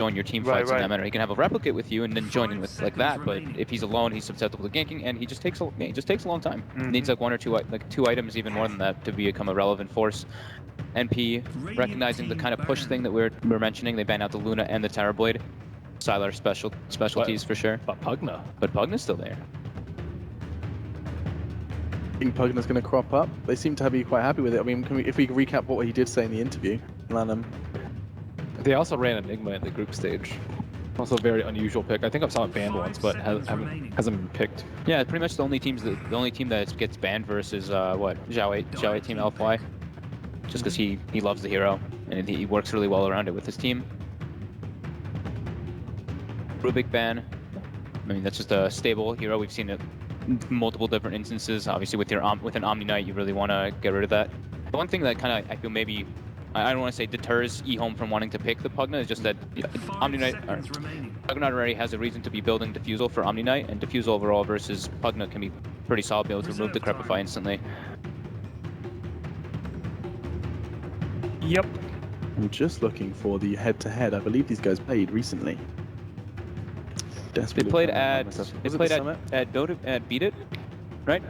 join your team fights in that manner. He can have a replicate with you and then join in with like that. But if he's alone, he's susceptible to ganking, and he just takes a long time. Needs like one or two, like two items, even more than that, to become a relevant force. NP recognizing the kind of push thing that we're mentioning, they ban out the Luna and the Terrorblade. Sylar specialties for sure. But Pugna's still there. I think Pugna's going to crop up. They seem to be quite happy with it. I mean, if we recap what he did say in the interview, Lanham. They also ran Enigma in the group stage. Also a very unusual pick. I think I've saw it banned once, but hasn't been picked. Yeah, pretty much the only team that gets banned versus what Zhao team LFY, just because he loves the hero and he works really well around it with his team. Rubik ban. I mean, that's just a stable hero. We've seen it in multiple different instances. Obviously, with an Omni Knight, you really want to get rid of that. The one thing that kind of I feel maybe I don't want to say deters EHOME from wanting to pick the Pugna is just that Omni Knight Pugna already has a reason to be building Diffusal for Omni Knight, and Diffusal overall versus Pugna can be pretty solid, be able to remove the Crepify instantly. Yep. I'm just looking for the head-to-head. I believe these guys played recently. They played at Beat It, right?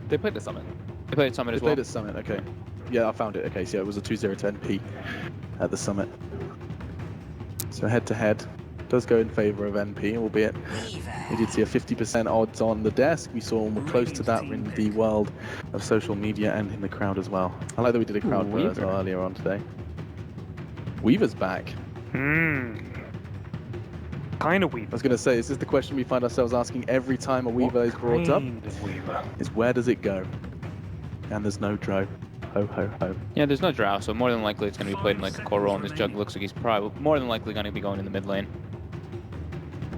They played at Summit. They played at Summit as well. They played at Summit. Okay. Yeah, I found it. Okay, so it was a 2-0 to NP at the Summit. So head-to-head does go in favor of NP, albeit we did see a 50% odds on the desk. We saw we're close to that in the world of social media and in the crowd as well. I like that we did a crowd vote as well earlier on today. Weaver's back. Kind of Weaver. I was going to say, is this the question we find ourselves asking every time a Weaver is brought up? Is where does it go? And there's no Drow. Ho, ho, ho. Yeah, there's no Drow, so more than likely it's going to be played in like a core role, and this Jug looks like he's probably more than likely going to be going in the mid lane.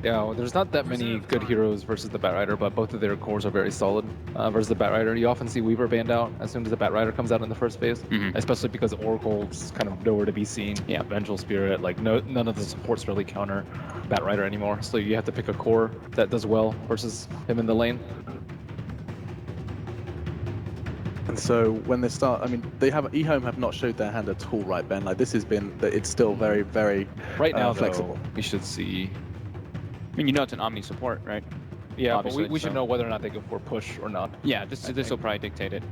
Yeah, well, there's not that many good heroes versus the Batrider, but both of their cores are very solid versus the Batrider. You often see Weaver banned out as soon as the Batrider comes out in the first phase, especially because Oracle's kind of nowhere to be seen. Yeah, Vengeful Spirit, like none of the supports really counter Batrider anymore, so you have to pick a core that does well versus him in the lane. And so when they start, I mean, EHOME have not showed their hand at all, right, Ben? Like this has been, it's still very, very right now flexible. Though, we should see. I mean, you know it's an Omni support, right? Yeah, but we should know whether or not they go for push or not. Yeah, this will probably dictate it.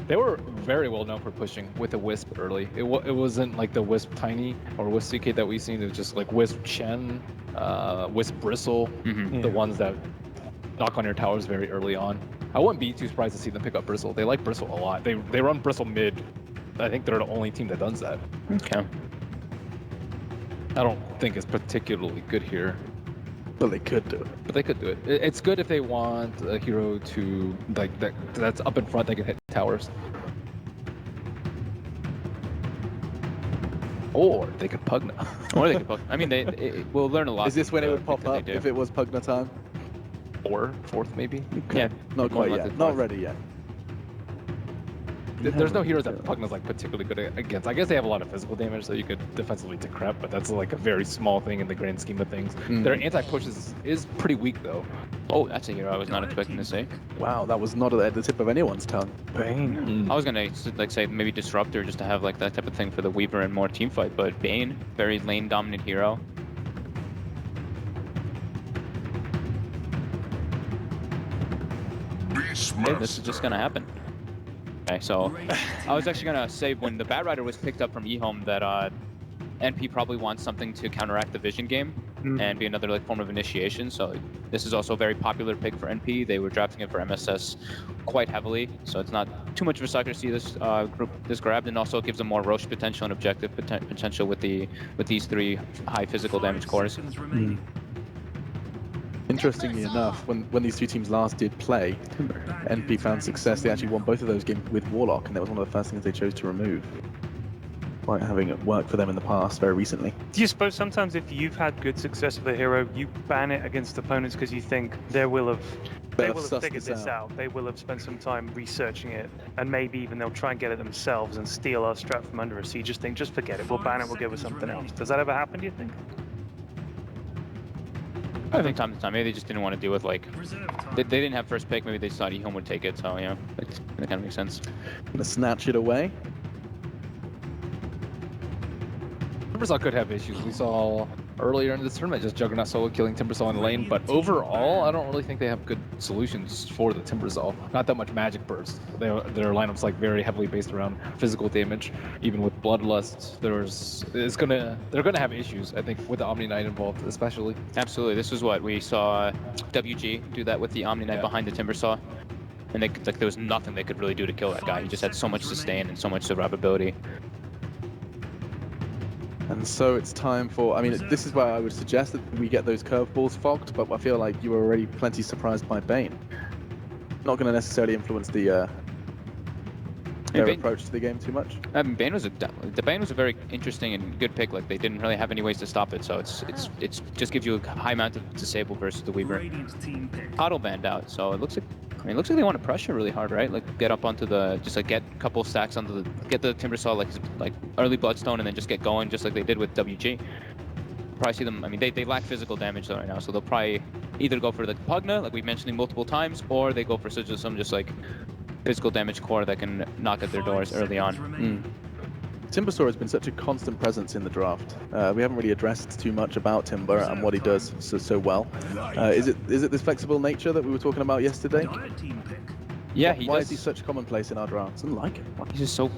They were very well known for pushing with a Wisp early. It wasn't like the Wisp Tiny or Wisp CK that we've seen. It was just like Wisp Chen, Wisp Bristle, the ones that knock on your towers very early on. I wouldn't be too surprised to see them pick up Bristle. They like Bristle a lot. They run Bristle mid. I think they're the only team that does that. Okay. I don't think it's particularly good here. But they could do it. But they could do it. It's good if they want a hero to like that's up in front that can hit towers. Or they could Pugna. Or they could Pugna. I mean, we'll learn a lot. Is this when it would pop up if it was Pugna time? Or fourth maybe? Okay. Yeah. Not quite yet. Not ready yet. There's no heroes that Pugna's like particularly good against. I guess they have a lot of physical damage, so you could defensively decrep, but that's like a very small thing in the grand scheme of things. Their anti-push is pretty weak though. Oh, that's a hero I was not expecting to say. Wow, that was not at the tip of anyone's tongue. Bane. I was gonna like say maybe Disruptor just to have like that type of thing for the Weaver and more team fight, but Bane, very lane dominant hero. Okay, this is just gonna happen. Okay, so I was actually gonna say when the Batrider was picked up from EHOME that NP probably wants something to counteract the vision game and be another like form of initiation. So this is also a very popular pick for NP. They were drafting it for MSS quite heavily, so it's not too much of a sucker to see this this grabbed, and also it gives them more Roche potential and objective potential with these three high physical damage cores. Interestingly enough, when these two teams last did play, NP found success. They actually won both of those games with Warlock, and that was one of the first things they chose to remove. Despite having it work for them in the past, very recently. Do you suppose sometimes if you've had good success with a hero, you ban it against opponents because you think they will have figured this out. They will have spent some time researching it, and maybe even they'll try and get it themselves and steal our strat from under us. So you just think, just forget it. We'll ban it. We'll give us something else. Does that ever happen? Do you think? I think time to time, maybe they just didn't want to deal with like they didn't have first pick. Maybe they thought EHOME would take it. So yeah, that kind of makes sense. Gonna snatch it away. Timbersaw could have issues. We saw earlier in this tournament just Juggernaut solo killing Timbersaw in the lane, but overall, I don't really think they have good solutions for the Timbersaw. Not that much magic burst. Their lineup's like very heavily based around physical damage. Even with Bloodlust, they're gonna have issues, I think, with the Omni Knight involved, especially. Absolutely. This is what we saw WG do that with the Omni Knight behind the Timbersaw. And there was nothing they could really do to kill that guy. He just had so much sustain and so much survivability. And so it's time for, I mean, this is where I would suggest that we get those curveballs fogged, but I feel like you were already plenty surprised by Bane. Not going to necessarily influence their approach to the game too much. I mean, Bane was a very interesting and good pick. Like, they didn't really have any ways to stop it, so it's just gives you a high amount of disable versus the Weaver. Huddle banned out, so it looks like they want to pressure really hard, right? Like, get up onto just like get a couple stacks onto get the Timbersaw like early Bloodstone and then just get going, just like they did with WG. Probably see them. I mean, they lack physical damage right now, so they'll probably either go for the Pugna, like we've mentioned multiple times, or they go for some just like physical damage core that can knock at their doors early on. Timbersaw has been such a constant presence in the draft. We haven't really addressed too much about Timber and what he does so well. Is it this flexible nature that we were talking about yesterday? Yeah, Why is he such commonplace in our drafts? I like it. He's just so,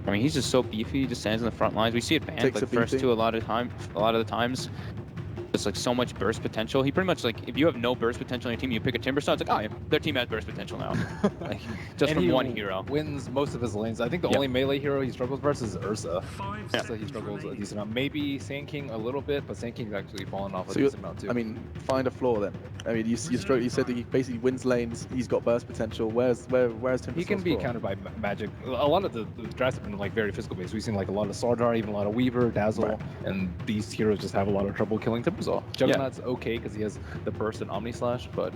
I mean, he's just so beefy. He just stands in the front lines. We see it banned like first two a lot of the times. It's like so much burst potential. He pretty much like, if you have no burst potential on your team, you pick a Timbersaw, it's like, oh, yeah, their team has burst potential now. Like, just from one hero. Wins most of his lanes. I think the only melee hero he struggles versus is Ursa. So he struggles a decent amount. Maybe Sand King a little bit, but Sand King's actually fallen off a decent amount too. I mean, find a flaw then. I mean, you said that he basically wins lanes. He's got burst potential. Where's Timbersaw's He can be flaw? countered by magic. A lot of the drafts have been like very physical based. We've seen like a lot of Sardar, even a lot of Weaver, Dazzle, and these heroes just have a lot of trouble killing Timbersaw. Juggernaut's okay because he has the burst and Omni Slash, but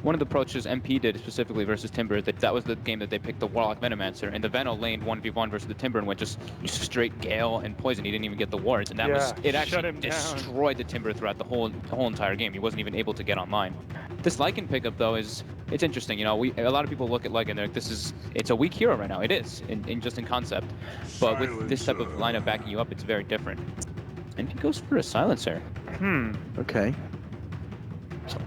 one of the approaches MP did specifically versus Timber, that was the game that they picked the Warlock Venomancer, and the Veno laned 1v1 versus the Timber and went just straight Gale and Poison. He didn't even get the wards, and it actually destroyed the Timber throughout the whole entire game. He wasn't even able to get online. This Lycan pickup though it's interesting. You know, a lot of people look at Lycan, they're like, it's a weak hero right now. It is just in concept, but with this type of lineup backing you up, it's very different. And he goes for a Silencer. Okay.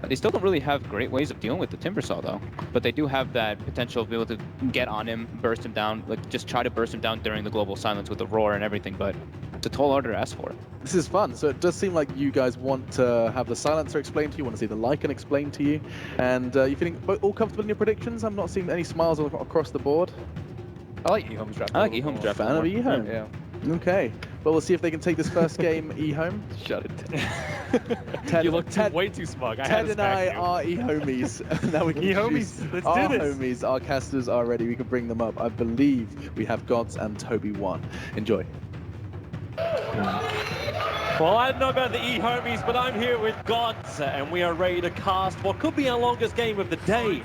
They still don't really have great ways of dealing with the Timbersaw though, but they do have that potential to be able to get on him, burst him down, like just try to burst him down during the global silence with the roar and everything, but it's a tall order to ask for. This is fun. So it does seem like you guys want to have the Silencer explained to you, want to see the Lycan explained to you, and you feeling all comfortable in your predictions? I'm not seeing any smiles across the board. I like EHOME's draft. I like EHOME's draft. Fan of EHOME. Yeah. Okay. Well, we'll see if they can take this first game EHOME. Shut it. Ted, you look way too smug. Ted and I are EHOMEs. Now we can EHOMEs. Let's our do this. homies, our casters are ready. We can bring them up. I believe we have Gods and Toby 1. Enjoy. Well, I don't know about the E-Homies, but I'm here with Gods, and we are ready to cast what could be our longest game of the day.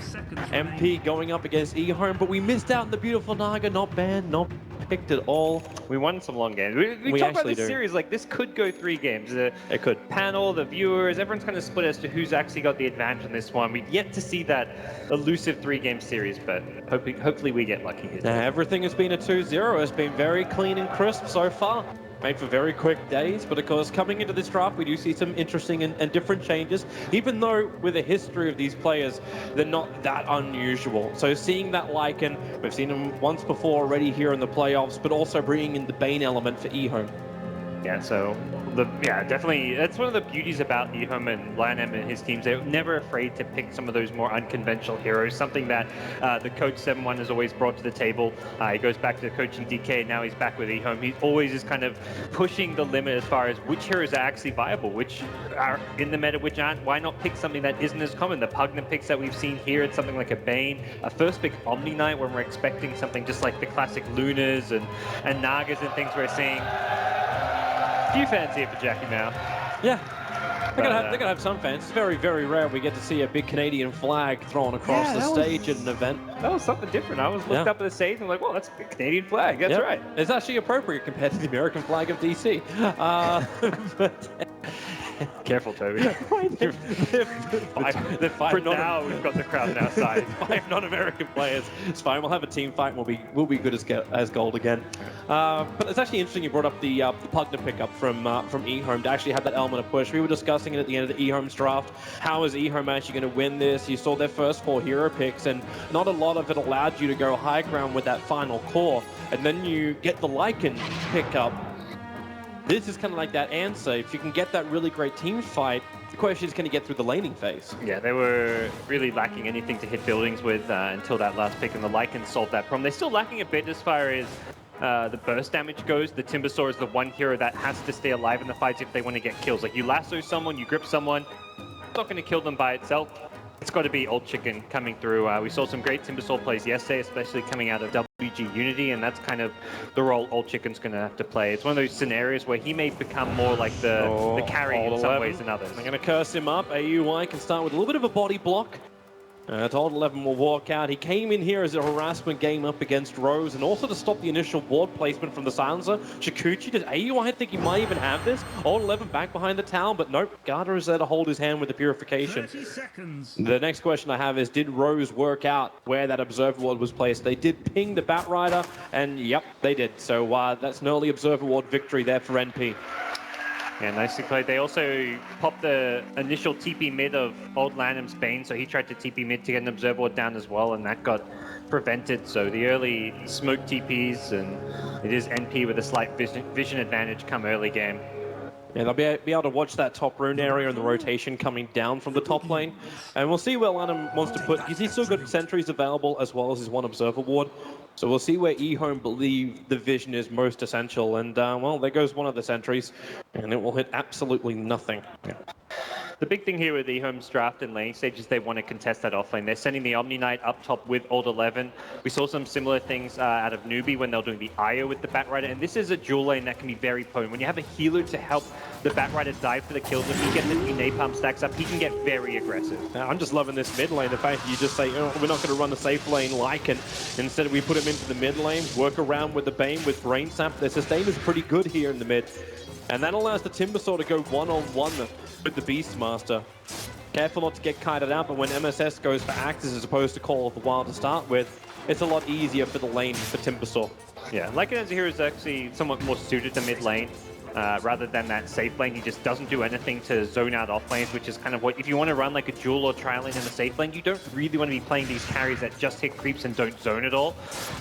MP going up against E-Home, but we missed out on the beautiful Naga, not banned, not picked at all. We won some long games. We talk about this series like this could go 3 games. It could. Panel, the viewers, everyone's kind of split as to who's actually got the advantage in this one. We've yet to see that elusive 3-game series, but hopefully we get lucky here. Everything has been a 2-0. It's been very clean and crisp so far. Made for very quick days, but of course coming into this draft we do see some interesting and different changes, even though with a history of these players they're not that unusual. So seeing that Lycan, we've seen him once before already here in the playoffs, but also bringing in the Bane element for EHOME. Yeah, so definitely that's one of the beauties about EHOME and Lionel and his teams. They're never afraid to pick some of those more unconventional heroes, something that the coach 7-1 has always brought to the table. He goes back to coaching DK, now he's back with EHOME. He always is kind of pushing the limit as far as which heroes are actually viable, which are in the meta, which aren't. Why not pick something that isn't as common? The Pugna picks that we've seen here, it's something like a Bane. A first pick Omni Knight when we're expecting something just like the classic Lunas and Nagas and things we're seeing. Few fans here for Jackie now. Yeah, they're gonna have some fans. It's very, very rare we get to see a big Canadian flag thrown across the stage at an event. That was something different. I was looked up at the stage and like, well, that's a Canadian flag. That's right. It's actually appropriate compared to the American flag of DC. But Careful, Toby. they're For now, we've got the crowd on our side. 5 non-American players. It's fine. We'll have a team fight. And we'll be good as gold again. But it's actually interesting you brought up the Pugner pickup from EHOME to actually have that element of push. We were discussing it at the end of the EHOME's draft. How is EHOME actually going to win this? You saw their first 4 hero picks, and not a lot of it allowed you to go high ground with that final core. And then you get the Lycan pickup. This is kind of like that answer. If you can get that really great team fight, the question is, can you get through the laning phase? Yeah, they were really lacking anything to hit buildings with until that last pick, and the Lycan solved that problem. They're still lacking a bit as far as the burst damage goes. The Timbersaw is the one hero that has to stay alive in the fights if they want to get kills. Like, you lasso someone, you grip someone, it's not going to kill them by itself. It's got to be Old Chicken coming through. We saw some great Timbersaw plays yesterday, especially coming out of WG Unity, and that's kind of the role Old Chicken's going to have to play. It's one of those scenarios where he may become more like the carry in some ways than others. I'm going to curse him up. AUI can start with a little bit of a body block. Old 11 will walk out. He came in here as a harassment game up against Rose, and also to stop the initial ward placement from the silencer. Shikuchi, does AUI think he might even have this? Old 11 back behind the tower, but nope. Garter is there to hold his hand with the purification. 30 seconds. The next question I have is, did Rose work out where that observer ward was placed? They did ping the Batrider, and yep, they did. So that's an early observer ward victory there for NP. Yeah, nicely played. They also popped the initial TP mid of Old Lanham's Bane, so he tried to TP mid to get an observer ward down as well, and that got prevented. So the early smoke TPs, and it is NP with a slight vision advantage come early game. Yeah, they'll be able to watch that top rune area and the rotation coming down from the top lane. And we'll see where Lanham wants to put, because he's still got sentries available as well as his one observer ward. So we'll see where EHOME believe the vision is most essential. And, well, there goes one of the sentries, and it will hit absolutely nothing. Yeah. The big thing here with EHOME's draft and laning stage is they want to contest that offlane. They're sending the Omni Knight up top with Old 11. We saw some similar things out of Newbie when they were doing the IO with the Batrider, and this is a dual lane that can be very potent. When you have a healer to help the Batrider dive for the kills, if he gets the napalm stacks up, he can get very aggressive. Now, I'm just loving this mid lane. The fact that you just say, oh, we're not going to run a safe lane like it. Instead, we put him into the mid lane, work around with the Bane with Brain Sap. Their sustain is pretty good here in the mid. And that allows the Timbersaw to go one-on-one with the Beastmaster. Careful not to get kited out, but when MSS goes for Axes as opposed to Call of the Wild to start with, it's a lot easier for the lane for Timbersaw. Yeah, Lycan as a hero is actually somewhat more suited to mid lane. Rather than that safe lane, he just doesn't do anything to zone out off lanes, which is kind of what, if you want to run like a duel or tri lane in the safe lane, you don't really want to be playing these carries that just hit creeps and don't zone at all.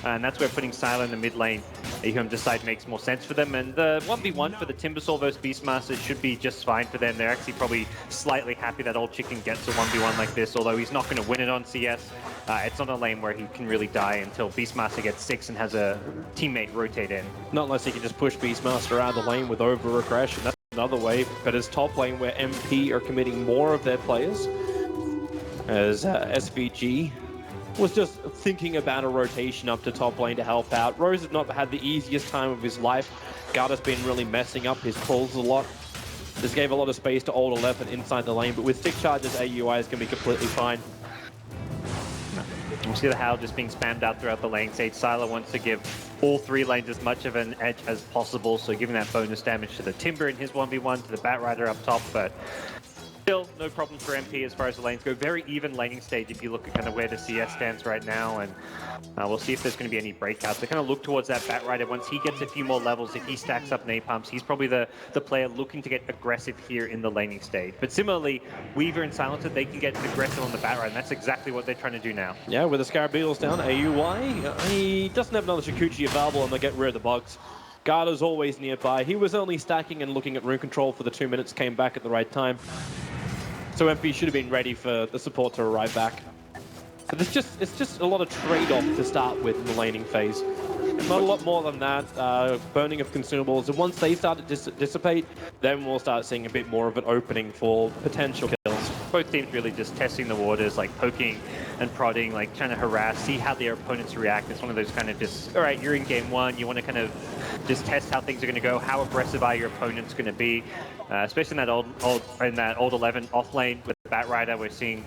And that's where putting Silo in the mid lane, EHOME decide makes more sense for them. And the 1v1 for the Timbersaw versus Beastmaster should be just fine for them. They're actually probably slightly happy that Old Chicken gets a 1v1 like this, although he's not going to win it on CS. It's not a lane where he can really die until Beastmaster gets 6 and has a teammate rotate in. Not unless he can just push Beastmaster out of the lane with over-aggression. That's another way, but it's top lane where MP are committing more of their players. As SVG was just thinking about a rotation up to top lane to help out. Rose has not had the easiest time of his life. Garda's been really messing up his pulls a lot. This gave a lot of space to Old 11 inside the lane, but with stick charges, AUI is going to be completely fine. You see the Howl just being spammed out throughout the lane stage. Sylar wants to give all 3 lanes as much of an edge as possible, so giving that bonus damage to the Timber in his 1v1, to the Batrider up top, but still no problem for MP as far as the lanes go. Very even laning stage if you look at kind of where the CS stands right now, and we'll see if there's going to be any breakouts. They kind of look towards that Batrider. Once he gets a few more levels, if he stacks up napalms, he's probably the player looking to get aggressive here in the laning stage. But similarly, Weaver and Silencer, they can get aggressive on the Batrider, and that's exactly what they're trying to do now. Yeah, with the Scarabeetles down, AUI, he doesn't have another Shikuchi available, and they get rid of the bugs. Garda's always nearby. He was only stacking and looking at rune control for the 2 minutes, came back at the right time. So MP should have been ready for the support to arrive back. But it's just a lot of trade-off to start with in the laning phase. Not a lot more than that. Burning of consumables. And once they start to dissipate, then we'll start seeing a bit more of an opening for potential kills. Both teams really just testing the waters, like poking and prodding, like trying to harass, see how their opponents react. It's one of those kind of just, all right, you're in game 1, you want to kind of just test how things are going to go, how aggressive are your opponents going to be, especially in that old 11 off lane with the Batrider. We're seeing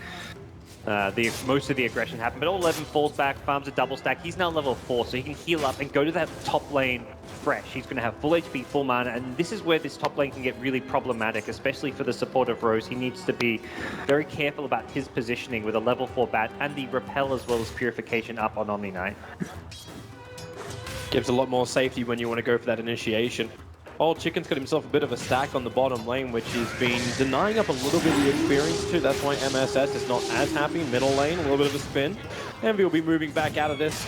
most of the aggression happen. But all 11 falls back, farms a double stack. He's now level 4, so he can heal up and go to that top lane fresh. He's going to have full HP, full mana, and this is where this top lane can get really problematic, especially for the support of Rose. He needs to be very careful about his positioning with a level 4 bat and the repel as well as purification up on Omni Knight. Gives a lot more safety when you want to go for that initiation. Old Chicken's got himself a bit of a stack on the bottom lane, which he's been denying up a little bit of the experience to. That's why MSS is not as happy. Middle lane, a little bit of a spin. Envy will be moving back out of this.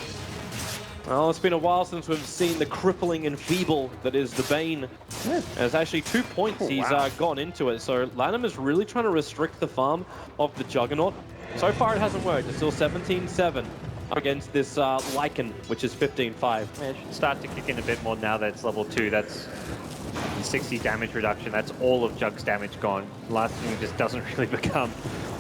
Well, it's been a while since we've seen the crippling and feeble that is the Bane. Yeah. There's actually 2 points he's gone into it, so LANM is really trying to restrict the farm of the Juggernaut. So far it hasn't worked. It's still 17-7 against this Lycan, which is 15-5. Yeah, it should start to kick in a bit more now that it's level 2. That's 60 damage reduction. That's all of Jug's damage gone. Last thing just doesn't really become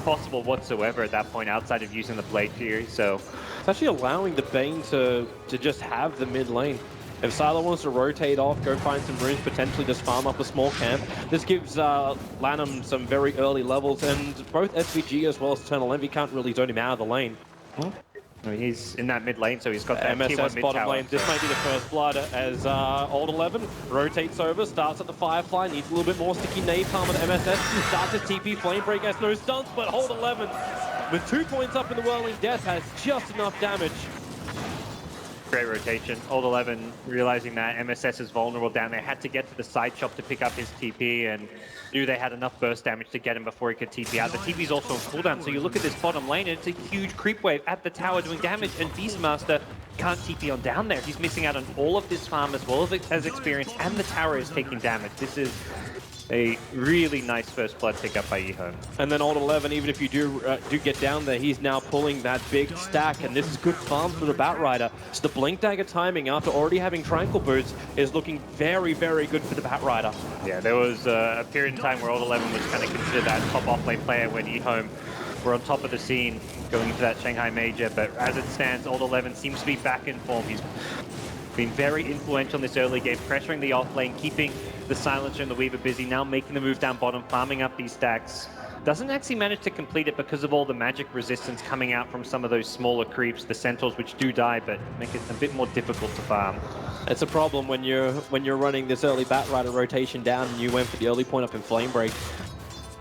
possible whatsoever at that point outside of using the Blade Fury, so... It's actually allowing the Bane to just have the mid lane. If Silo wants to rotate off, go find some runes, potentially just farm up a small camp, this gives LANM some very early levels, and both SVG as well as Eternal Envy can't really zone him out of the lane. I mean, he's in that mid lane, so he's got that MSS T1 bottom mid lane. This might be the first blood as Old 11 rotates over, starts at the Firefly, needs a little bit more sticky napalm at MSS, starts his TP, Flamebreak has no stunts, but Old 11 with 2 points up in the Whirling Death has just enough damage. Great rotation. Old 11 realizing that MSS is vulnerable down there, had to get to the side shop to pick up his TP and knew they had enough burst damage to get him before he could TP out. The TP's also on cooldown, so you look at this bottom lane and it's a huge creep wave at the tower doing damage, and Beastmaster can't TP on down there. He's missing out on all of this farm as well as experience, and the tower is taking damage. This is a really nice first blood pickup by EHOME. And then Old 11, even if you do get down there, he's now pulling that big stack, and this is good farm for the Batrider. So the Blink Dagger timing, after already having Tranquil Boots, is looking very, very good for the Batrider. Yeah, there was a period in time where Old 11 was kind of considered that top off-lane player when EHOME were on top of the scene going into that Shanghai Major, but as it stands, Old 11 seems to be back in form. He's been very influential in this early game, pressuring the off lane, keeping the Silencer and the Weaver busy, now making the move down bottom, farming up these stacks. Doesn't actually manage to complete it because of all the magic resistance coming out from some of those smaller creeps, the Centaurs, which do die, but make it a bit more difficult to farm. It's a problem when you're running this early Batrider rotation down and you went for the early point up in Flamebreak.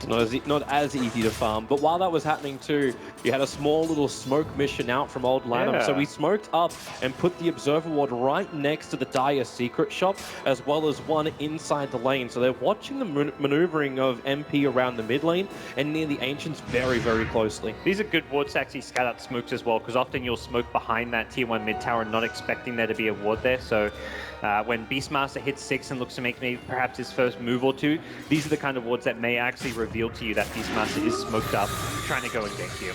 Not as easy to farm, but while that was happening too, you had a small little smoke mission out from Old LANM. Yeah. So we smoked up and put the Observer Ward right next to the Dire Secret Shop, as well as one inside the lane. So they're watching the maneuvering of MP around the mid lane and near the Ancients very, very closely. These are good wards to actually scout out smokes as well, because often you'll smoke behind that tier 1 mid tower, not expecting there to be a ward there. So when Beastmaster hits 6 and looks to make maybe perhaps his first move or two, these are the kind of wards that may actually reveal to you that Beastmaster is smoked up, trying to go and gank you.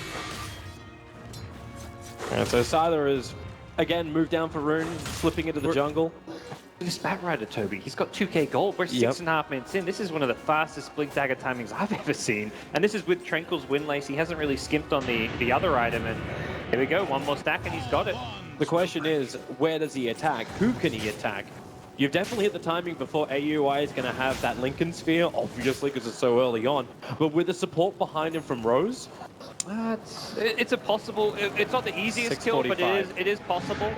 And so Sylar is, again, moved down for Rune, slipping into the jungle. This Batrider, Toby, he's got 2k gold. We're 6.5 minutes in. This is one of the fastest Blink Dagger timings I've ever seen. And this is with Tranquil's Windlace. He hasn't really skimped on the other item. And here we go, one more stack and he's got it. The question is, where does he attack? Who can he attack? You've definitely hit the timing before AUI is going to have that Lincoln Sphere, obviously because it's so early on. But with the support behind him from Rose? It's a possible, it's not the easiest kill, but it is possible.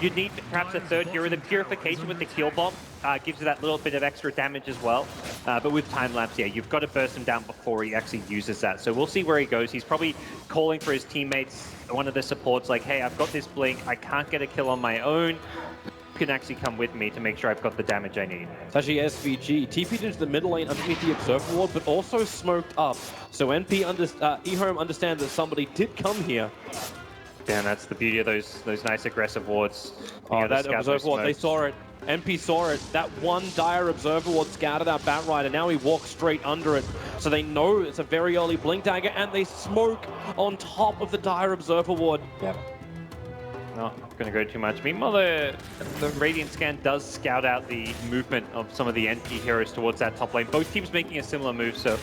You'd need perhaps a third hero. The Purification with the Kill Bomb gives you that little bit of extra damage as well. But with Time Lapse, yeah, you've got to burst him down before he actually uses that. So we'll see where he goes. He's probably calling for his teammates, one of the supports, like, hey, I've got this Blink. I can't get a kill on my own. You can actually come with me to make sure I've got the damage I need. It's actually SVG. TP'd into the middle lane underneath the Observer Ward, but also smoked up. So EHOME understand that somebody did come here. Yeah, that's the beauty of those nice aggressive wards. Oh, that Observer Ward, they saw it. MP saw it. That one Dire Observer Ward scouted out Batrider. Now he walks straight under it. So they know it's a very early Blink Dagger, and they smoke on top of the Dire Observer Ward. Yep. Not going to go too much. Meanwhile, the Radiant Scan does scout out the movement of some of the NP heroes towards that top lane. Both teams making a similar move, so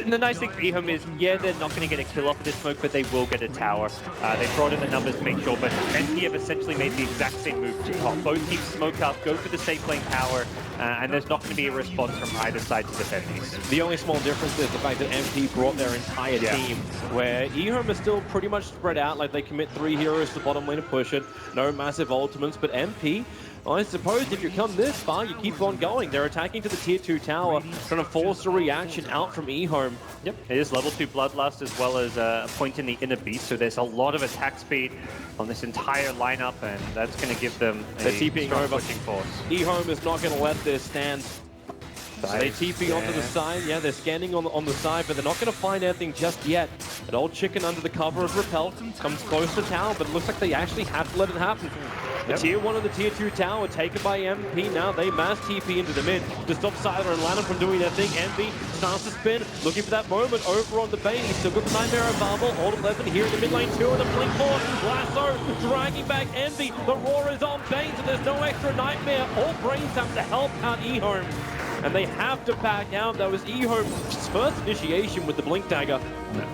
the nice thing for EHOME is, yeah, they're not going to get a kill off of this smoke, but they will get a tower. They brought in the numbers to make sure, but NP have essentially made the exact same move to top. Both teams smoke up, go for the safe lane tower, and there's not going to be a response from either side to defend these. The only small difference is the fact that MP brought their entire team, where EHOME is still pretty much spread out, like they commit 3 heroes to the bottom lane to push it, no massive ultimates, but MP, well, I suppose if you come this far, you keep on going. They're attacking to the tier 2 tower, trying to force a reaction out from EHOME. Yep, it is level 2 Bloodlust as well as a point in the inner beast, so there's a lot of attack speed on this entire lineup, and that's going to give them a strong pushing force. EHOME is not going to let this stand. So they TP onto the side. Yeah, they're scanning on the side, but they're not going to find anything just yet. An old chicken under the cover of Repel comes close to tower, but it looks like they actually have to let it happen. The tier 1 and the tier 2 tower taken by MP. Now they mass TP into the mid to stop Siler and Lanham from doing their thing. Envy starts to spin, looking for that moment over on the base. He's still got the Nightmare of Marble. All 11 here in the mid lane 2 and the blink forward. Lasso dragging back Envy. The roar is on Bane, so there's no extra Nightmare. All brains have to help out EHOME. And they have to back out. That was EHOME's first initiation with the Blink Dagger. No,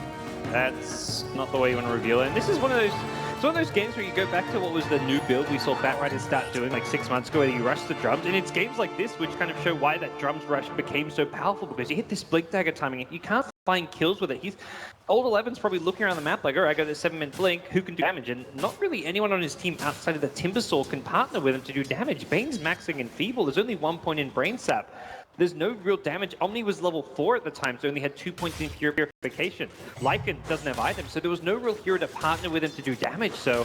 that's not the way you want to reveal it. And this is one of those... It's one of those games where you go back to what was the new build we saw Batriders start doing like 6 months ago, where you rush the drums, and it's games like this which kind of show why that drums rush became so powerful, because you hit this Blink Dagger timing, you can't find kills with it. Old 11's probably looking around the map like, all right, I got this 7-minute blink, who can do damage? And not really anyone on his team outside of the Timbersaw can partner with him to do damage. Bane's maxing Enfeeble, there's only 1 point in Brain Sap. There's no real damage. Omni was level 4 at the time, so only had 2 points in Purification. Lycan doesn't have items, so there was no real hero to partner with him to do damage, so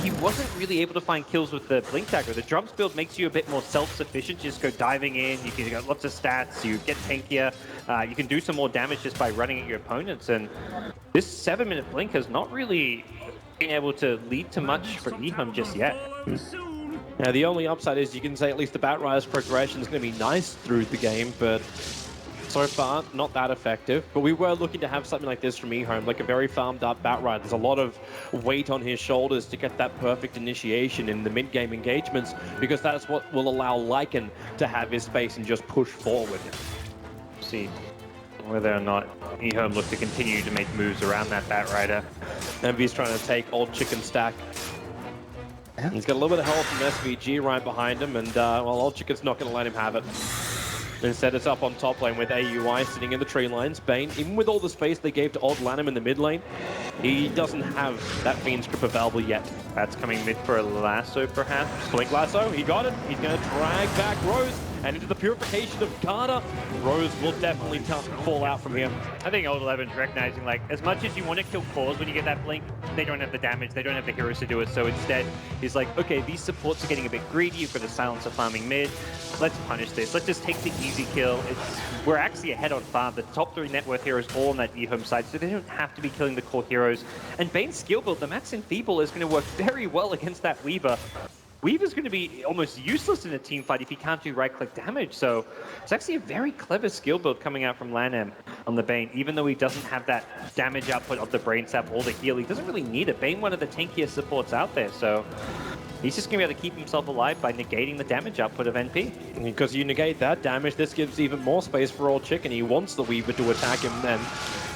he wasn't really able to find kills with the Blink Dagger. The drums build makes you a bit more self-sufficient. You just go diving in, you get lots of stats, you get tankier, you can do some more damage just by running at your opponents, and this 7-minute blink has not really been able to lead to much for EHOME just yet. Now, the only upside is you can say at least the Batrider's progression is going to be nice through the game, but so far, not that effective. But we were looking to have something like this from EHOME, like a very farmed up Batrider. There's a lot of weight on his shoulders to get that perfect initiation in the mid-game engagements, because that's what will allow Lycan to have his space and just push forward. See whether or not EHOME look to continue to make moves around that Batrider. Envy's trying to take old chicken stack. He's got a little bit of help from SVG right behind him, and well, old chicken's not going to let him have it. Instead, it's up on top lane with AUI sitting in the tree lines. Bane, even with all the space they gave to old Lanham in the mid lane, he doesn't have that Fiend's Grip available yet. That's coming mid for a Lasso, perhaps. Blink Lasso, he got it. He's going to drag back Rose and into the Purification of Carter. Rose will definitely fall out from here. I think Old 11's recognizing, like, as much as you want to kill cores when you get that blink, they don't have the damage, they don't have the heroes to do it, so instead, he's like, okay, these supports are getting a bit greedy, you've got a Silencer farming mid, let's punish this, let's just take the easy kill. We're actually ahead on farm, the top 3 net worth heroes all on that EHOME side, so they don't have to be killing the core heroes. And Bane's skill build, the Max Enfeeble, is going to work very well against that Weaver. Weaver's going to be almost useless in a team fight if he can't do right-click damage, so it's actually a very clever skill build coming out from Lanham on the Bane. Even though he doesn't have that damage output of the Brain Sap or the heal, he doesn't really need it. Bane, one of the tankiest supports out there, so he's just going to be able to keep himself alive by negating the damage output of NP. Because you negate that damage, this gives even more space for old Chicken. He wants the Weaver to attack him, and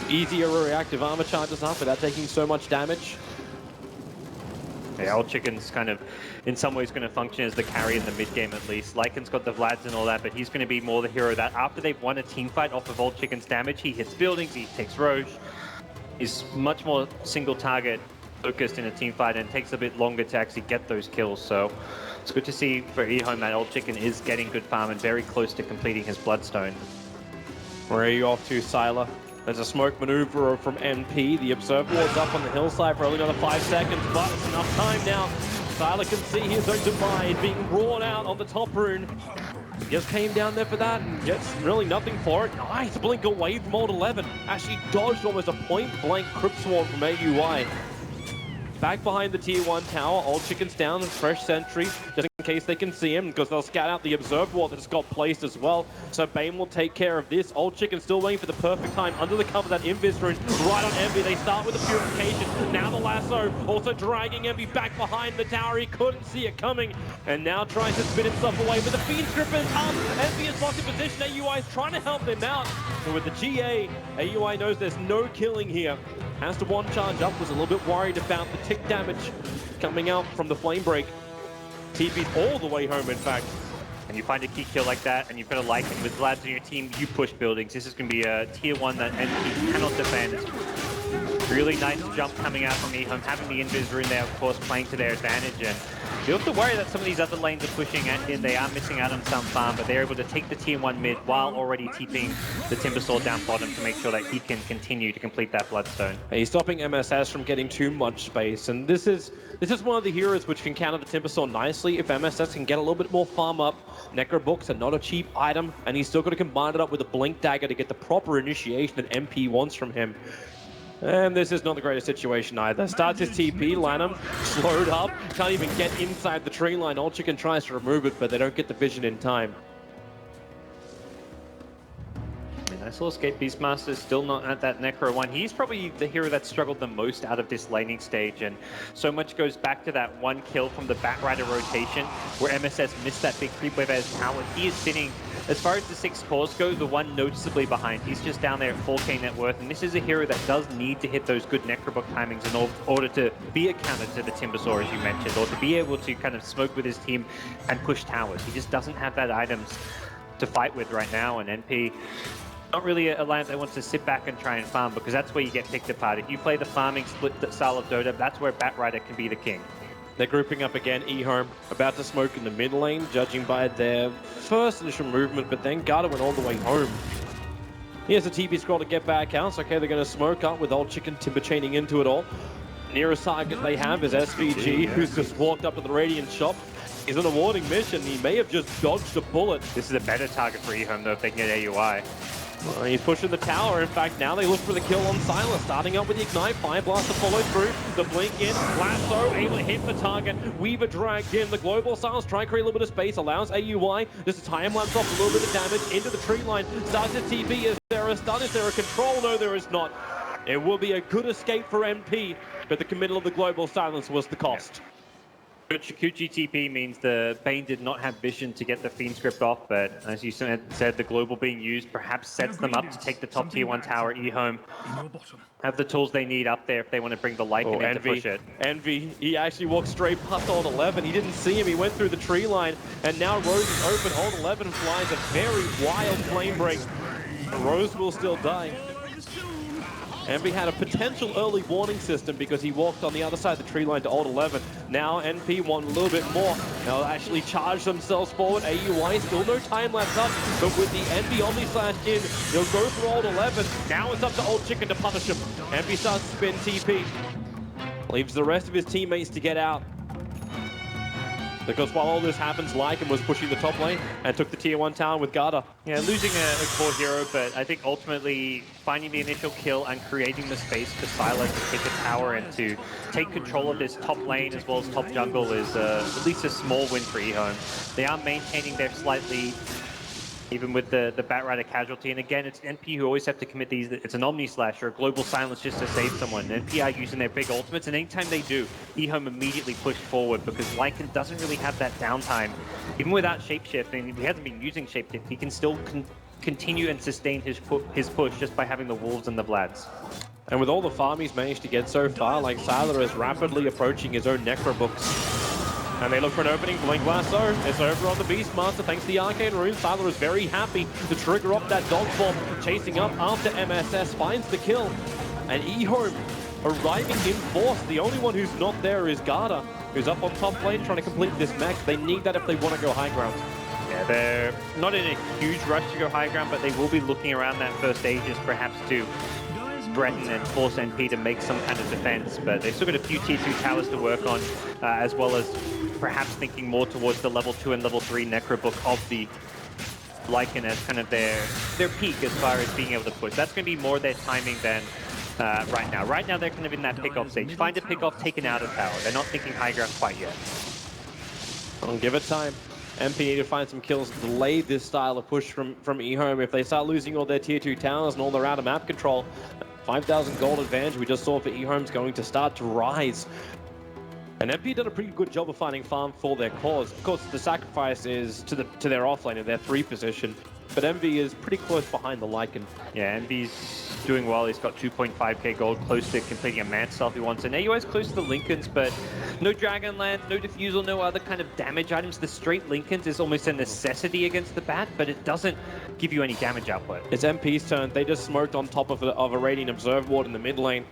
easier reactive armor charges up without taking so much damage. Yeah, Old Chicken's kind of, in some ways, going to function as the carry in the mid-game at least. Lycan's got the Vlads and all that, but he's going to be more the hero that after they've won a team fight off of Old Chicken's damage, he hits buildings, he takes Roche. He's much more single target focused in a team fight, and it takes a bit longer to actually get those kills. So it's good to see for EHOME that Old Chicken is getting good farm and very close to completing his Bloodstone. Where are you off to, Siler? There's a smoke maneuver from NP. The Observer Ward's up on the hillside for only another 5 seconds, but it's enough time now. Siler can see his own demise being roared out on the top rune. He just came down there for that and gets really nothing for it. Nice blink away from Old 11. Actually dodged almost a point-blank Crypt Swarm from AUI. Back behind the tier 1 tower, Old Chicken's down, fresh sentry, just in case they can see him, because they'll scout out the Observer Ward that's got placed as well. So Bane will take care of this. Old Chicken still waiting for the perfect time under the cover of that Invis rune, right on Envy. They start with the Purification. Now the Lasso, also dragging Envy back behind the tower. He couldn't see it coming, and now trying to spin himself away. But the Fiend's Grip is up. Envy is locked in position. AUI is trying to help him out. And with the GA, AUI knows there's no killing here. Has to one charge up, was a little bit worried about the tick damage coming out from the Flame Break. TP's all the way home, in fact. and you find a key kill like that, and you've got a Lycan with lads on your team, you push buildings. This is going to be a tier 1 that NP cannot defend. Really nice jump coming out from EHOME, having the invis in there, of course, playing to their advantage. And you have to worry that some of these other lanes are pushing in. They are missing out on some farm, but they're able to take the tier 1 mid while already TPing the Timbersaw down bottom to make sure that he can continue to complete that Bloodstone. He's stopping MSS from getting too much space, and this is one of the heroes which can counter the Timbersaw nicely if MSS can get a little bit more farm up. Necrobooks are not a cheap item, and he's still got to combine it up with a Blink Dagger to get the proper initiation that MP wants from him. And this is not the greatest situation either. Starts his TP, Lanham slowed up, can't even get inside the tree line. Chicken tries to remove it, but they don't get the vision in time. Nice little escape. Beastmaster still not at that Necro 1. He's probably the hero that struggled the most out of this laning stage, and so much goes back to that one kill from the Batrider rotation where MSS missed that big creep wave as talent. He is sitting, as far as the 6 cores go, the one noticeably behind. He's just down there at 4k net worth, and this is a hero that does need to hit those good Necrobook timings in order to be a counter to the Timbersaw, as you mentioned, or to be able to kind of smoke with his team and push towers. He just doesn't have that items to fight with right now, and NP not really a land that wants to sit back and try and farm, because that's where you get picked apart. If you play the farming split style of Dota, that's where Batrider can be the king. They're grouping up again. EHOME about to smoke in the mid lane, judging by their first initial movement, but then Garda went all the way home. Here's the TP scroll to get back out. So, okay, they're going to smoke up with Old Chicken Timber chaining into it all. Nearest target they have is SVG, who's just walked up to the Radiant shop. He's on a warning mission. He may have just dodged a bullet. This is a better target for EHOME, though, if they can get AUI. He's pushing the tower. In fact, now they look for the kill on Sylas, starting up with the Ignite. Fire Blast to follow through. The blink in. Lasso able to hit the target. Weaver dragged in. The global Sylas try to create a little bit of space. Allows AUI just to time lapse off a little bit of damage into the tree line. Starts his TP. Is there a stun? Is there a control? No, there is not. It will be a good escape for MP, but the committal of the global silence was the cost. Good Shikuchi TP means the Bane did not have vision to get the Fiend script off, but as you said, the global being used perhaps sets them up to take the top tier 1 tower. EHOME have the tools they need up there if they want to bring the Lycan in to push it. Envy, he actually walked straight past Old 11. He didn't see him, he went through the tree line, and now Rose is open. Old 11 flies a very wild flame break. Rose will still die. NP had a potential early warning system because he walked on the other side of the tree line to Old 11. Now NP want a little bit more. They'll actually charge themselves forward. AUI still no time left up, but with the NP Omni Slash in, they'll go for Old 11. Now it's up to Old Chicken to punish him. NP starts to spin TP. Leaves the rest of his teammates to get out. Because while all this happens, Lycan was pushing the top lane and took the tier 1 tower with Garda. Yeah, losing a core hero, but I think ultimately finding the initial kill and creating the space for Sylas to take the tower and to take control of this top lane as well as top jungle is at least a small win for EHOME. They are maintaining their slight lead, even with the Batrider casualty. And again, it's NP who always have to commit these. It's an Omni Slash or a Global Silence just to save someone. NP are using their big ultimates, and anytime they do, EHOME immediately push forward because Lycan doesn't really have that downtime. Even without Shapeshift, and he hasn't been using Shapeshift, he can still continue and sustain his push just by having the Wolves and the Vlads. And with all the farm he's managed to get so far, like Sylar is rapidly approaching his own Necrobooks. And they look for an opening. Blink Lasso. It's over on the Beastmaster thanks to the Arcane Rune. Sylar is very happy to trigger up that dog form. Chasing up after MSS. Finds the kill. And EHOME arriving in force. The only one who's not there is Garda, who's up on top lane trying to complete this mech. They need that if they want to go high ground. Yeah, they're not in a huge rush to go high ground, but they will be looking around that first Aegis perhaps to threaten and force NP to make some kind of defense, but they've still got a few tier 2 towers to work on, as well as perhaps thinking more towards the level 2 and level 3 Necrobook of the Lycan as kind of their peak as far as being able to push. That's going to be more their timing than right now. Right now they're kind of in that pick-off stage. Find a pick-off, taken out of tower. They're not thinking high ground quite yet. I'll give it time. MP need to find some kills to delay this style of push from EHOME. If they start losing all their tier 2 towers and all their out of map control, 5,000 gold advantage we just saw for EHOME is going to start to rise. And MP did a pretty good job of finding farm for their cause. Of course, the sacrifice is to their offlane in their 3 position, but Envy is pretty close behind the Lycan. Yeah, Envy's doing well. He's got 2.5k gold, close to completing a man stealth he wants. And AUI's close to the Lincolns, but no Dragonlance, no Diffusal, no other kind of damage items. The straight Lincolns is almost a necessity against the Bat, but it doesn't give you any damage output. It's MP's turn. They just smoked on top of a Radiant Observe Ward in the mid lane.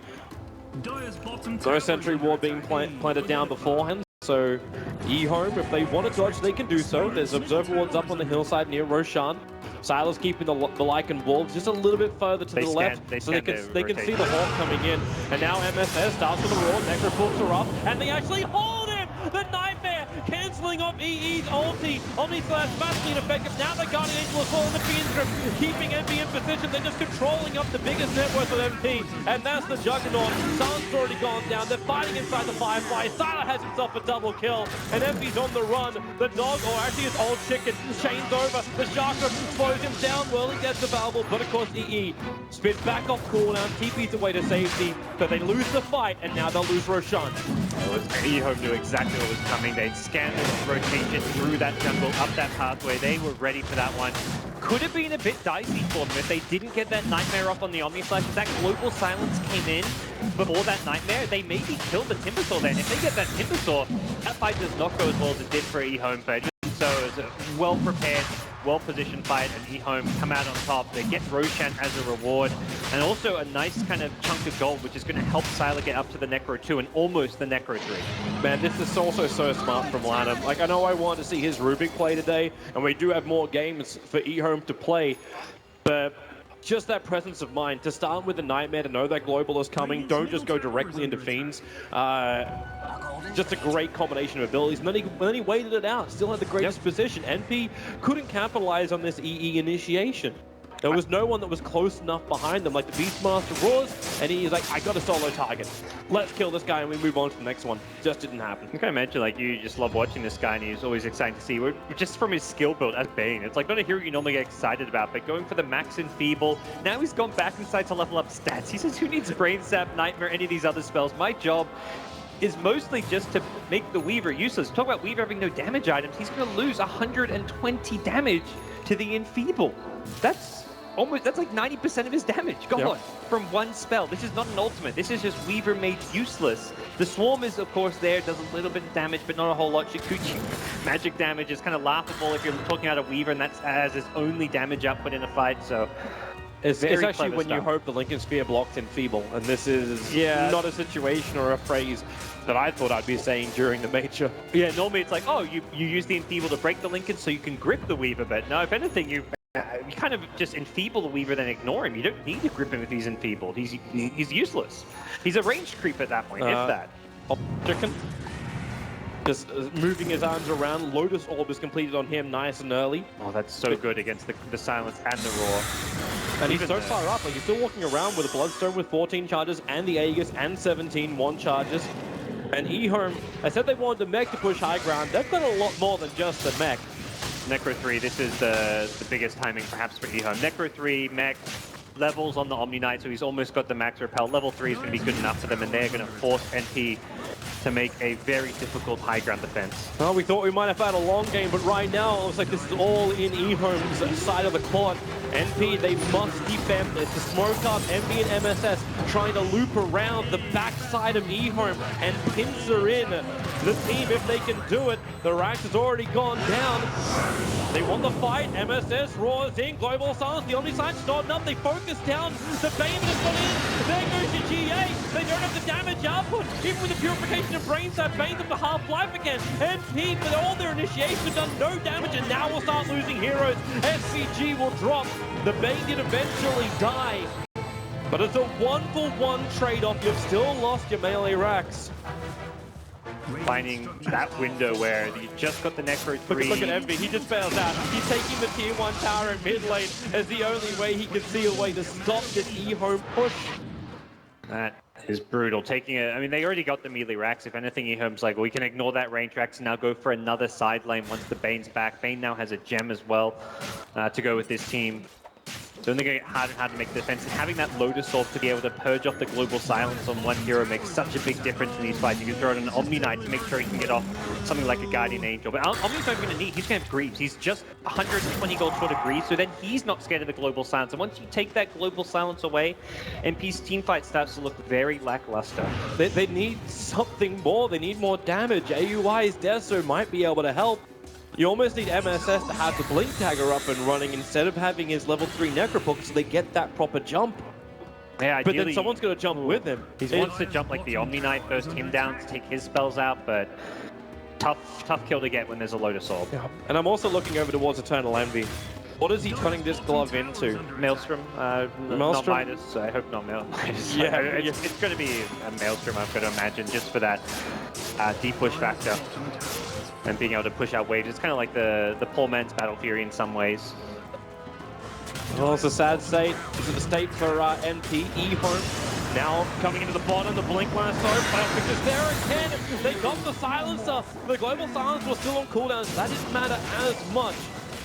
No Sentry Ward being planted down beforehand. So EHOME, if they want to dodge, they can do so. There's Observer Wards up on the hillside near Roshan. Silas keeping the Lycan Wolves just a little bit further to the left, so they can see the Hawk coming in. And now MSS starts with the Roar, Necro pulls her up, and they actually hold him! The Nightmare cancelling off EE's ulti. Omni Slash vastly ineffective. Now the Guardian Angel is falling the Fiend's Grip, keeping MP in position. They're just controlling up the biggest net worth of MP, and that's the Juggernaut. Sun's already gone down. They're fighting inside the Firefly. Sylar has himself a double kill, and MP's on the run. The dog, or actually his old chicken, chains over. The Chakra slows him down. Whirling Death's available, but of course EE spins back off cooldown. TP's away to safety, so they lose the fight, and now they'll lose Roshan. EHOME knew exactly what was coming. They scanned the rotation through that jungle, up that pathway. They were ready for that one. Could have been a bit dicey for them if they didn't get that Nightmare off on the Omni Slash. If that Global Silence came in before that Nightmare, they maybe killed the Timbersaw then. If they get that Timbersaw, that fight does not go as well as it did for EHOME. But so it was a well-prepared, well-positioned fight, and EHOME come out on top. They get Roshan as a reward, and also a nice kind of chunk of gold, which is going to help Sylar get up to the Necro 2 and almost the Necro 3. Man, this is also so smart from LaNm. Like, I know I want to see his Rubik play today, and we do have more games for EHOME to play, but just that presence of mind to start with the Nightmare, to know that Global is coming, don't just go directly into Fiends. Just a great combination of abilities, and then he waited it out, still had the greatest position. NP couldn't capitalize on this EE initiation. There was no one that was close enough behind them, like the Beastmaster roars, and he's like, I got a solo target. Let's kill this guy and we move on to the next one. Just didn't happen. I can imagine, like, you just love watching this guy, and he's always exciting to see. Just from his skill build as Bane, it's like not a hero you normally get excited about, but going for the max Enfeeble. Now he's gone back inside to level up stats. He says, who needs Brain Sap, Nightmare, any of these other spells? My job is mostly just to make the Weaver useless. Talk about Weaver having no damage items. He's going to lose 120 damage to the Enfeeble. That's like 90% of his damage gone from one spell. This is not an ultimate. This is just Weaver made useless. The Swarm is, of course, there, does a little bit of damage, but not a whole lot. Shikuchi magic damage is kind of laughable if you're talking about a Weaver, and that's as his only damage output in a fight, so it's actually when you hope the Lincoln Sphere blocked Enfeeble, and this is not a situation or a phrase that I thought I'd be saying during the major. Yeah, normally it's like, oh, you use the Enfeeble to break the Lincoln so you can grip the Weaver, but no, if anything, you kind of just enfeeble the Weaver, then ignore him. You don't need to grip him if he's enfeebled. He's useless. He's a ranged creep at that point, if that. Chicken. Just moving his arms around. Lotus Orb is completed on him nice and early. Oh, that's so good against the Silence and the Roar. And he's so far up, like he's still walking around with a Bloodstone with 14 charges and the Aegis and 17 1 charges. And EHOME, I said they wanted the mech to push high ground. They've got a lot more than just the mech. Necro 3, this is the biggest timing perhaps for EHOME. Necro 3, mech, levels on the Omni Knight, so he's almost got the max repel. Level 3 is going to be good enough for them, and they're going to force NP to make a very difficult high ground defense. Well, we thought we might have had a long game, but right now it looks like this is all in EHOME's side of the court. NP, they must defend. It's the smoke up, NP and MSS trying to loop around the backside of EHOME and pincer in the team if they can do it. The Rax has already gone down. They want the fight. MSS roars in. Global Silence. The Omniscience starting up. They focus down. The Bane has gone in. There goes the GA. They don't have the damage output. Even with the purification of Brain Sap, Bane's up to half-life again. NP, with all their initiations, have done no damage, and now we'll start losing heroes. SCG will drop. The Bane did eventually die. But it's a 1-for-1 trade-off. You've still lost your melee Rax. Finding that window where you just got the Necro 3. Look at Envy, he just bails out. He's taking the tier 1 tower in mid lane as the only way he can see a way to stop this EHOME push. That is brutal. Taking it, I mean, they already got the melee Rax. If anything, EHOME's like, well, we can ignore that range Rax and now go for another side lane once the Bane's back. Bane now has a gem as well to go with this team. So only going to get harder and harder to make the defense, and having that Lotus Orb to be able to purge off the global silence on one hero makes such a big difference in these fights. You can throw it on an Omni Knight to make sure he can get off something like a Guardian Angel. But Omni's not going to need, he's going to have Greaves. He's just 120 gold short of Greaves, so then he's not scared of the global silence. And once you take that global silence away, NP's team fight starts to look very lackluster. They need something more. They need more damage. AUI's Deso might be able to help. You almost need MSS to have the Blink Dagger up and running instead of having his level 3 Necrobook so they get that proper jump. Yeah, but then someone's going to jump with him. He wants to jump like the Omni Knight, burst him down to take his spells out, but tough kill to get when there's a Lotus Orb. Yeah. And I'm also looking over towards Eternal Envy. What is he turning this glove into? Maelstrom. Maelstrom? Not Midas, so I hope not Midas. Yeah, it's going to be a Maelstrom, I've got to imagine, just for that deep push factor. And being able to push out waves. It's kind of like the poor man's Battle Fury in some ways. Well, it's a sad state. It's a state for NP. EHOME now coming into the bottom. The Blink Lasso, because there again, they got the Silencer. The Global Silence was still on cooldown, so that didn't matter as much.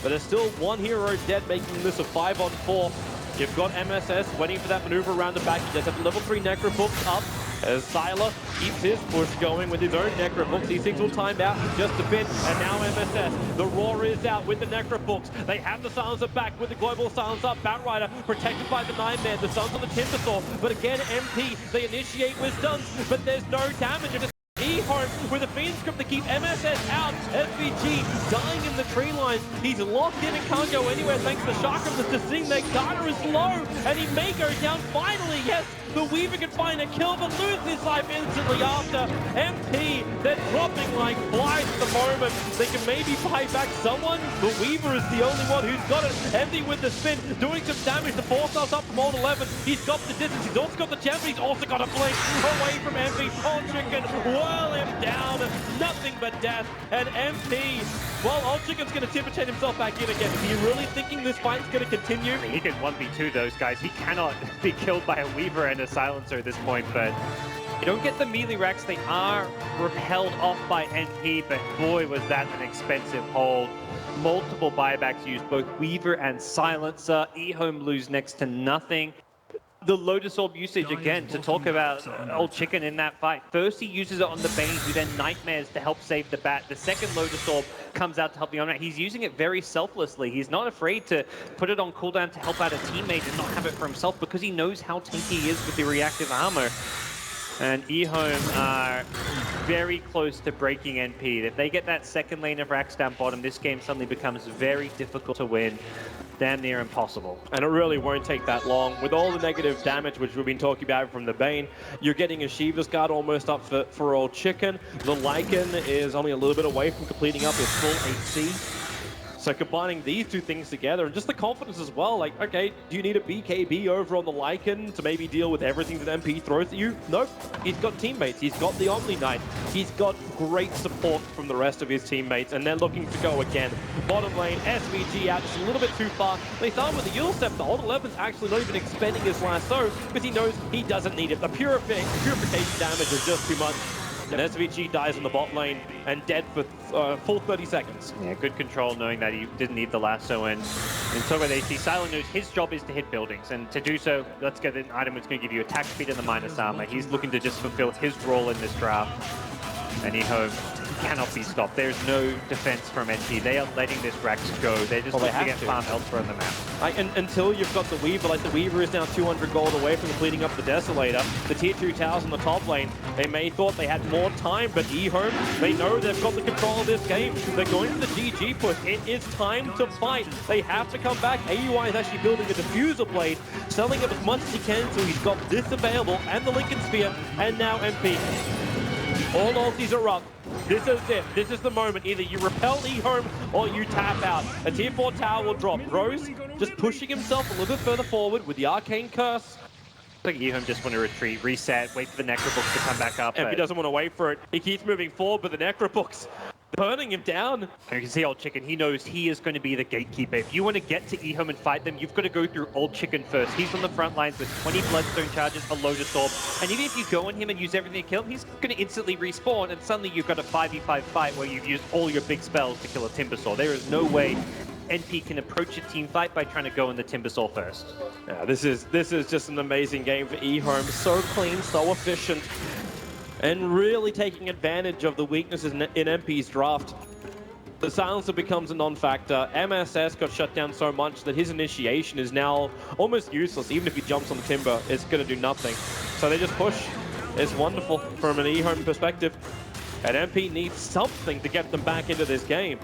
But there's still one hero dead, making this a 5-on-4. You've got MSS waiting for that maneuver around the back. He does have the level 3 Necrobook up as Sylar keeps his push going with his own Necrobooks. These things will time out in just a bit. And now MSS, the Roar is out with the Necrobooks. They have the Silencer back with the Global Silence up. Batrider protected by the Nightmare. The Sun's on the Timbersaw. But again, MP, they initiate with stuns, but there's no damage. EHOME with a Fiend's Grip to keep MSS out. SVG dying in the tree lines. He's locked in and can't go anywhere thanks to Chakram. The Sing their Garter is low, and he may go down finally. Yes, the Weaver can find a kill, but loses his life instantly after. MP, they're dropping like flies at the moment. They can maybe buy back someone. The Weaver is the only one who's got it. Empty with the spin, doing some damage. The 4-star's up from all 11. He's got the distance. He's also got the gem, but he's also got a blink away from MP. Old Chicken whirl him down. Nothing but death. And MP, well, Old Chicken's going to timber-chain himself back in again. Are you really thinking this fight's going to continue? I mean, he can 1v2 those guys. He cannot be killed by a Weaver and a Silencer at this point, but you don't get the melee racks. They are repelled off by NP, but boy, was that an expensive hold. Multiple buybacks used, both Weaver and Silencer. EHOME lose next to nothing. The Lotus Orb usage again, to talk about Old Chicken in that fight. First he uses it on the Bane, who then Nightmares to help save the Bat. The second Lotus Orb comes out to help the Omni. He's using it very selflessly. He's not afraid to put it on cooldown to help out a teammate and not have it for himself, because he knows how tanky he is with the reactive armor. And EHOME are very close to breaking NP. If they get that second lane of racks down bottom, this game suddenly becomes very difficult to win. Damn near impossible. And it really won't take that long. With all the negative damage, which we've been talking about from the Bane, you're getting a Shiva's Guard almost up for Old Chicken. The Lycan is only a little bit away from completing up his full AC. So combining these two things together, and just the confidence as well, like, okay, do you need a BKB over on the Lycan to maybe deal with everything that MP throws at you? Nope. He's got teammates. He's got the Omni Knight. He's got great support from the rest of his teammates, and they're looking to go again. Bottom lane, SVG out just a little bit too far. They start with the Yule Step. The Old 11's actually not even expending his lasso, because he knows he doesn't need it. The purification damage is just too much. And SVG dies in the bot lane and dead for full 30 seconds. Yeah, good control knowing that he didn't need the lasso. And talk about AC, Sylar knows his job is to hit buildings. And to do so, let's get an item that's going to give you attack speed and the minus armor. He's looking to just fulfill his role in this draft. And EHOME cannot be stopped. There's no defense from NP. They are letting this Rax go. They're just looking to get farm elsewhere on the map. Until you've got the Weaver, like the Weaver is now 200 gold away from completing up the Desolator. The tier 2 towers on the top lane, they may thought they had more time, but EHOME, they know they've got the control of this game. They're going for the GG push. It is time to fight. They have to come back. AUI is actually building a diffuser blade, selling it as much as he can, so he's got this available, and the Lincoln Sphere, and now MP. All ultis are up. This is it. This is the moment. Either you repel EHOME or you tap out. A tier 4 tower will drop. Rose just pushing himself a little bit further forward with the Arcane Curse. I think EHOME just want to retreat, reset, wait for the Necrobooks to come back up. And he doesn't want to wait for it. He keeps moving forward, but the Necrobooks burning him down. And you can see Old Chicken, he knows he is going to be the gatekeeper. If you want to get to EHOME and fight them, you've got to go through Old Chicken first. He's on the front lines with 20 Bloodstone charges, a Lotus Orb. And even if you go on him and use everything to kill him, he's going to instantly respawn, and suddenly you've got a 5v5 fight where you've used all your big spells to kill a Timbersaw. There is no way NP can approach a team fight by trying to go in the Timbersaw first. Yeah, this is just an amazing game for EHOME. So clean, so efficient, and really taking advantage of the weaknesses in NP's draft. The silencer becomes a non-factor. MSS got shut down so much that his initiation is now almost useless. Even if he jumps on the timber, it's going to do nothing. So they just push. It's wonderful from an EHOME perspective. And MP needs something to get them back into this game.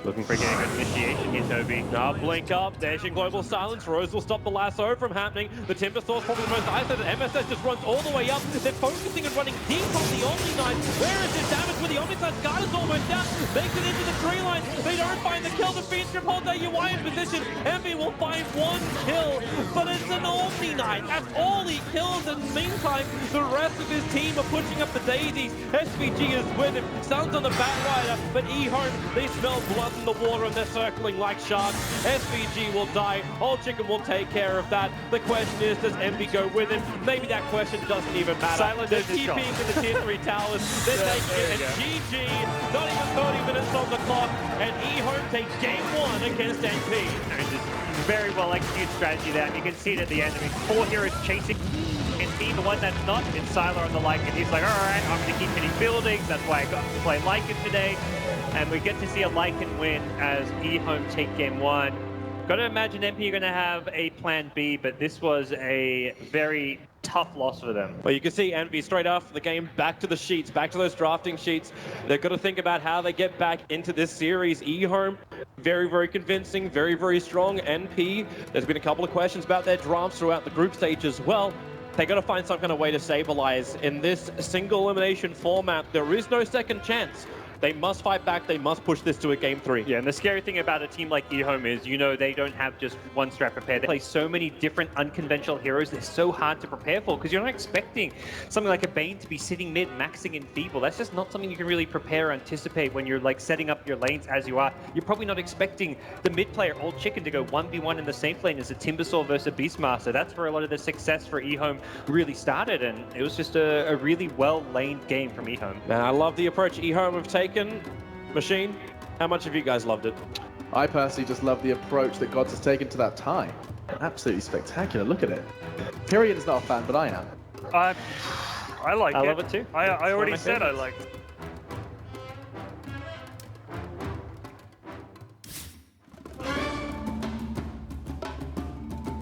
Looking for getting an initiation here, Toby. Now blink up, there's your global silence. Rose will stop the lasso from happening. The Timbersaw's probably the most isolated. MSS just runs all the way up. They're focusing and running deep on the Omni Knight. Where is his damage with the Omni Knight's guard is almost down? Makes it into the tree line. They don't find the kill. The Fiend Strip holds that UI in position. Envy will find one kill, but it's an Omni Knight. That's all he kills. In the meantime, the rest of his team are pushing up the daisies. SVG is with him. Sounds on the Batrider, but EHOME, they smell blood in the water and they're circling like sharks. SVG will die. Old Chicken will take care of that. The question is, does Envy go with him? Maybe that question doesn't even matter. Silent they're is his TPing in the tier 3 towers. They're taking it, and GG. Not even 30 minutes on the clock, and EHOME take game 1 against NP. And just very well executed strategy there. You can see it at the end. I mean, 4 heroes chasing NP. The one that's not is Sylar on the Lycan. He's like, all right, I'm going to keep hitting buildings. That's why I got to play Lycan today. And we get to see a Lycan win as EHOME take game 1. Got to imagine NP are going to have a plan B, but this was a very tough loss for them. Well, you can see Envy straight after the game, back to the sheets, back to those drafting sheets. They've got to think about how they get back into this series. EHOME, very, very convincing, very, very strong. NP, there's been a couple of questions about their drafts throughout the group stage as well. They got to find some kind of way to stabilize in this single elimination format. There is no second chance. They must fight back. They must push this to a game 3. Yeah, and the scary thing about a team like EHOME is, you know, they don't have just one strat prepared. They play so many different unconventional heroes. They're so hard to prepare for because you're not expecting something like a Bane to be sitting mid, maxing in Feeble. That's just not something you can really prepare or anticipate when you're like setting up your lanes as you are. You're probably not expecting the mid player, Old Chicken, to go 1v1 in the safe lane as a Timbersaw versus a Beastmaster. That's where a lot of the success for EHOME really started, and it was just a really well-laned game from EHOME. Man, I love the approach EHOME have taken. Machine, how much have you guys loved it? I personally just love the approach that Gods has taken to that tie. Absolutely spectacular. Look at it. Tyrion's not a fan, but I am. I like it. I love it too. I already said I liked it.